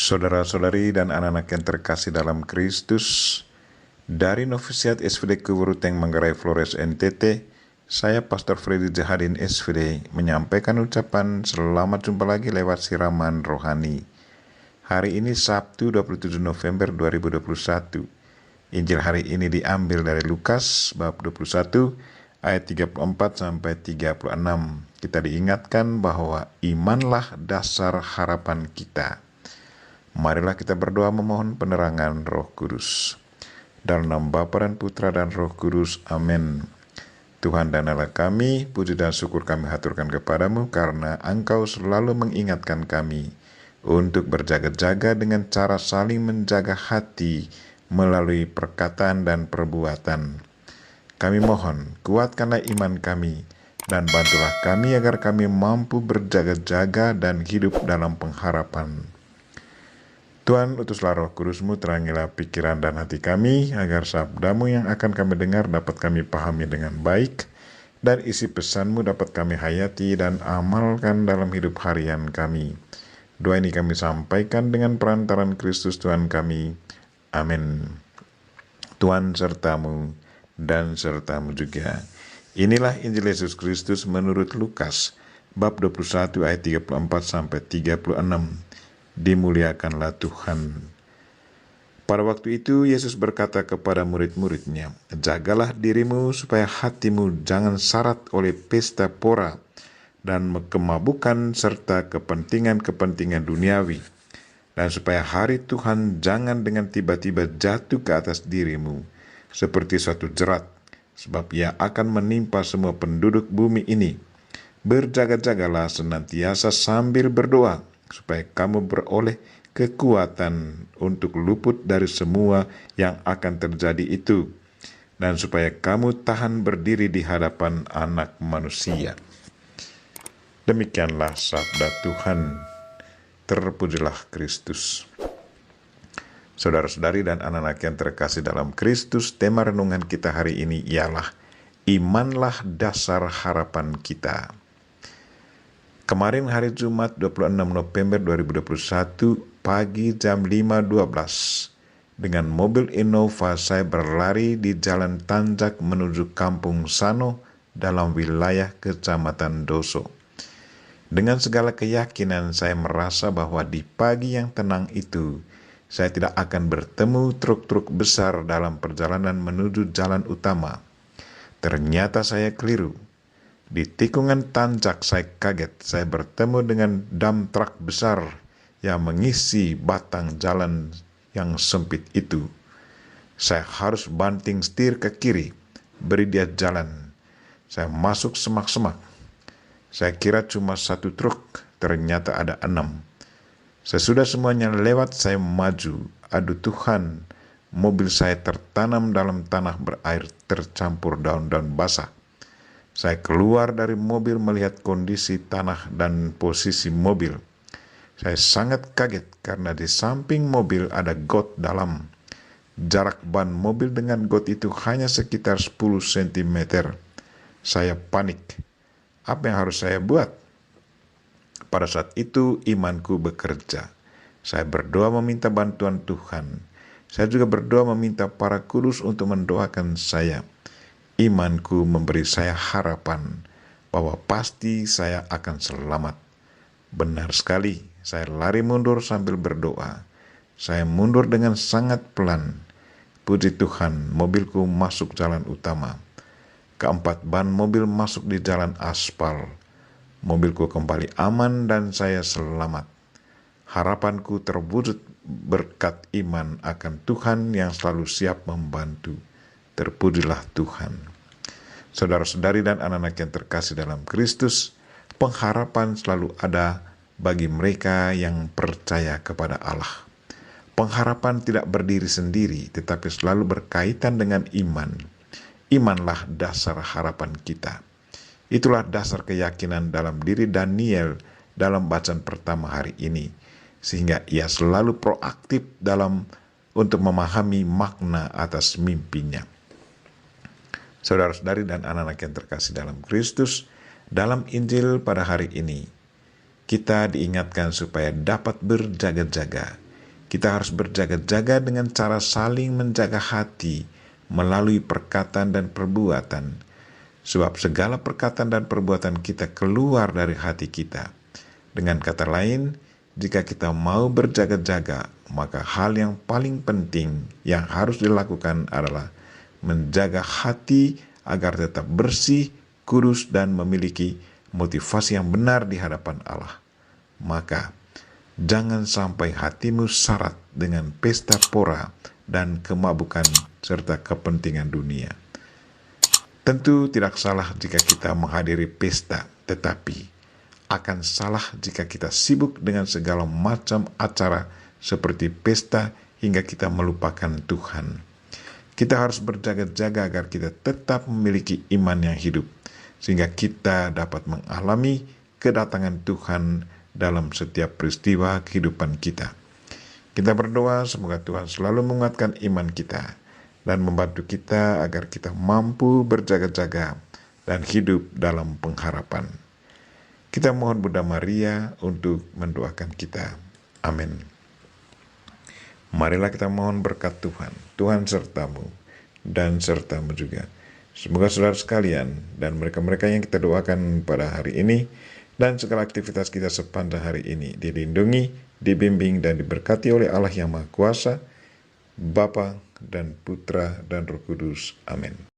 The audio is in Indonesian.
Saudara-saudari dan anak-anak yang terkasih dalam Kristus, dari Novisiat SVD Kuburuteng Manggarai Flores NTT, saya Pastor Freddy Jahadin SVD menyampaikan ucapan selamat jumpa lagi lewat siraman rohani. Hari ini Sabtu 27 November 2021. Injil hari ini diambil dari Lukas bab 21 ayat 34 sampai 36. Kita diingatkan bahwa imanlah dasar harapan kita. Marilah kita berdoa memohon penerangan Roh Kudus. Dalam nama Bapa dan Putra dan Roh Kudus. Amin. Tuhan dan Allah kami, puji dan syukur kami haturkan kepadamu karena Engkau selalu mengingatkan kami untuk berjaga-jaga dengan cara saling menjaga hati melalui perkataan dan perbuatan. Kami mohon, kuatkanlah iman kami dan bantulah kami agar kami mampu berjaga-jaga dan hidup dalam pengharapan. Tuhan, utuslah Roh Kudus-Mu, terangilah pikiran dan hati kami, agar sabda-Mu yang akan kami dengar dapat kami pahami dengan baik, dan isi pesan-Mu dapat kami hayati dan amalkan dalam hidup harian kami. Doa ini kami sampaikan dengan perantaran Kristus Tuhan kami. Amin. Tuhan serta-Mu dan serta-Mu juga. Inilah Injil Yesus Kristus menurut Lukas, bab 21 ayat 34 sampai 36. Dimuliakanlah Tuhan. Pada waktu itu Yesus berkata kepada murid-muridnya, "Jagalah dirimu supaya hatimu jangan syarat oleh pesta pora dan kemabukan serta kepentingan-kepentingan duniawi, dan supaya hari Tuhan jangan dengan tiba-tiba jatuh ke atas dirimu seperti suatu jerat, sebab ia akan menimpa semua penduduk bumi ini. Berjaga-jagalah senantiasa sambil berdoa, supaya kamu beroleh kekuatan untuk luput dari semua yang akan terjadi itu, dan supaya kamu tahan berdiri di hadapan Anak Manusia." Demikianlah sabda Tuhan. Terpujilah Kristus. Saudara-saudari dan anak-anak yang terkasih dalam Kristus, tema renungan kita hari ini ialah imanlah dasar harapan kita. Kemarin hari Jumat 26 November 2021 pagi jam 5.12 dengan mobil Innova saya berlari di Jalan Tanjak menuju Kampung Sano dalam wilayah Kecamatan Doso. Dengan segala keyakinan saya merasa bahwa di pagi yang tenang itu saya tidak akan bertemu truk-truk besar dalam perjalanan menuju jalan utama. Ternyata saya keliru. Di tikungan Tanjak saya kaget, saya bertemu dengan dam truk besar yang mengisi batang jalan yang sempit itu. Saya harus banting setir ke kiri, beri dia jalan. Saya masuk semak-semak. Saya kira cuma satu truk, ternyata ada 6. Sesudah semuanya lewat, saya maju. Aduh Tuhan, mobil saya tertanam dalam tanah berair tercampur daun-daun basah. Saya keluar dari mobil melihat kondisi tanah dan posisi mobil. Saya sangat kaget karena di samping mobil ada got dalam. Jarak ban mobil dengan got itu hanya sekitar 10 cm. Saya panik. Apa yang harus saya buat? Pada saat itu imanku bekerja. Saya berdoa meminta bantuan Tuhan. Saya juga berdoa meminta para kudus untuk mendoakan saya. Imanku memberi saya harapan bahwa pasti saya akan selamat. Benar sekali, saya lari mundur sambil berdoa. Saya mundur dengan sangat pelan. Puji Tuhan, mobilku masuk jalan utama. Keempat ban mobil masuk di jalan aspal. Mobilku kembali aman dan saya selamat. Harapanku terwujud berkat iman akan Tuhan yang selalu siap membantu. Terpujilah Tuhan. Saudara-saudari dan anak-anak yang terkasih dalam Kristus, pengharapan selalu ada bagi mereka yang percaya kepada Allah. Pengharapan tidak berdiri sendiri, tetapi selalu berkaitan dengan iman. Imanlah dasar harapan kita. Itulah dasar keyakinan dalam diri Daniel dalam bacaan pertama hari ini, sehingga ia selalu proaktif untuk memahami makna atas mimpinya. Saudara-saudari dan anak-anak yang terkasih dalam Kristus, dalam Injil pada hari ini, kita diingatkan supaya dapat berjaga-jaga. Kita harus berjaga-jaga dengan cara saling menjaga hati melalui perkataan dan perbuatan. Sebab segala perkataan dan perbuatan kita keluar dari hati kita. Dengan kata lain, jika kita mau berjaga-jaga, maka hal yang paling penting yang harus dilakukan adalah menjaga hati agar tetap bersih, kudus, dan memiliki motivasi yang benar di hadapan Allah. Maka, jangan sampai hatimu syarat dengan pesta pora dan kemabukan serta kepentingan dunia. Tentu tidak salah jika kita menghadiri pesta, tetapi akan salah jika kita sibuk dengan segala macam acara seperti pesta hingga kita melupakan Tuhan. Kita harus berjaga-jaga agar kita tetap memiliki iman yang hidup, sehingga kita dapat mengalami kedatangan Tuhan dalam setiap peristiwa kehidupan kita. Kita berdoa semoga Tuhan selalu menguatkan iman kita dan membantu kita agar kita mampu berjaga-jaga dan hidup dalam pengharapan. Kita mohon Bunda Maria untuk mendoakan kita. Amin. Marilah kita mohon berkat Tuhan. Tuhan sertamu dan sertamu juga. Semoga saudara sekalian dan mereka-mereka yang kita doakan pada hari ini dan segala aktivitas kita sepanjang hari ini dilindungi, dibimbing dan diberkati oleh Allah yang Maha Kuasa, Bapa dan Putra dan Roh Kudus. Amin.